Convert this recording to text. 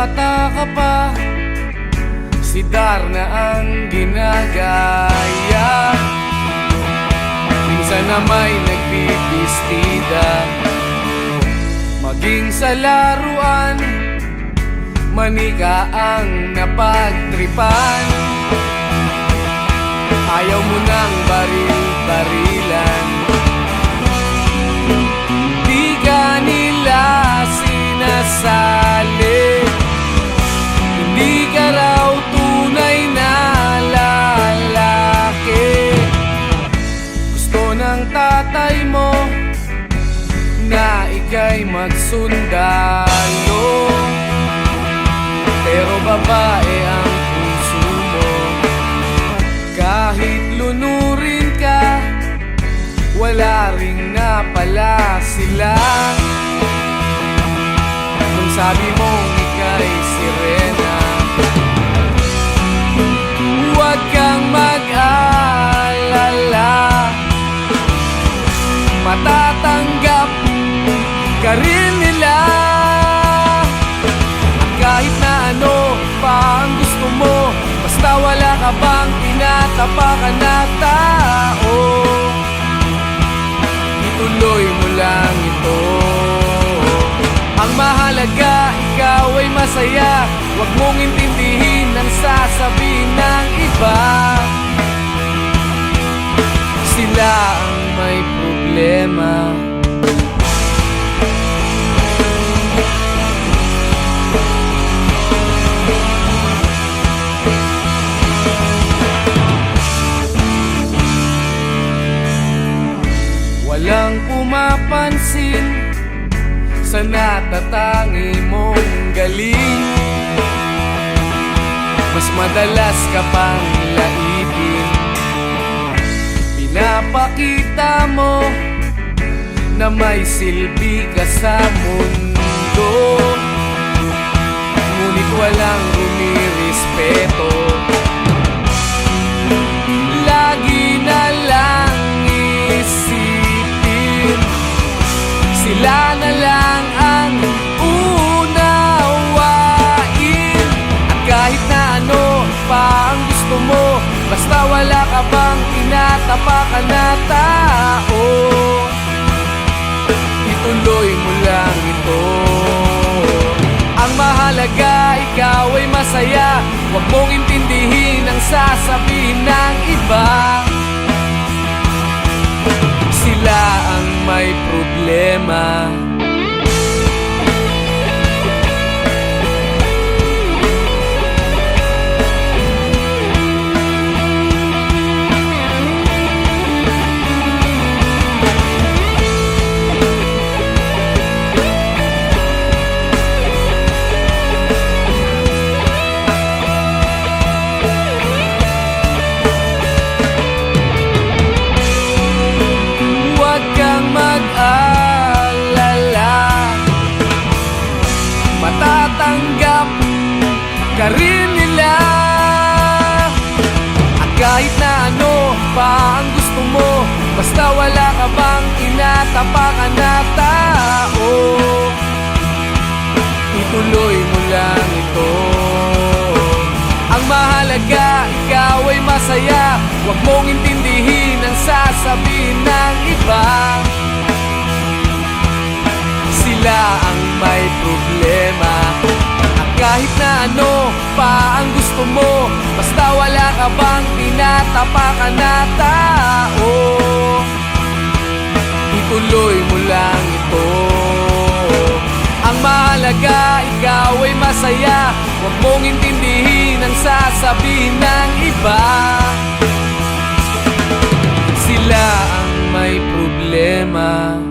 bata ka pa, si Darna ang ginagaya. Minsan na may nagbibistida, maging sa laruan, manika ang napagtripan. Ayaw mo nang baril-barilan, di ka nila sinasali. Hindi ka raw tunay na lalaki. Gusto ng tatay mo na ika'y magsundalo, pero babae ang puso mo. Kahit lunurin ka, wala ring napala sila. Kung sabi mong ika'y sirena, huwag kang mag-alala, matatanggap ka rin nila. Kahit na ano pa ang gusto mo, basta wala ka bang tinatapakan na tao, ituloy mo lang ito. Ang mahalaga, ikaw ay masaya. Huwag mong intindihin ang sasabihin ng iba. Sila ang may problema. Walang pumapansin sa natatangi mong galing. Mas madalas ka pang laipin, pinapakita mo na may silbi ka sa mundo, ngunit walang rumirespeto. Lagi na lang isipin, sila na lang ang unawain. At kahit na ano pa ang gusto mo, basta wala ka bang tinatapakan na tao, ituloy mo lang ito. Ang mahalaga, ikaw ay masaya. Huwag mong intindihin ang sasabihin ng iba. Sila ang may problema. Matatanggap ka rin nila. At kahit na ano pa ang gusto mo, basta wala ka bang tinatapakan na tao, ituloy mo lang ito. Ang mahalaga, ikaw ay masaya. Huwag mong intindihin ang sasabihin ng iba. Sila ang may problema. At kahit na ano pa ang gusto mo, basta wala ka bang tinatapakan na tao, ituloy mo lang ito. Ang mahalaga, ikaw ay masaya. Huwag mong intindihin ang sasabihin ng iba. Sila ang may problema.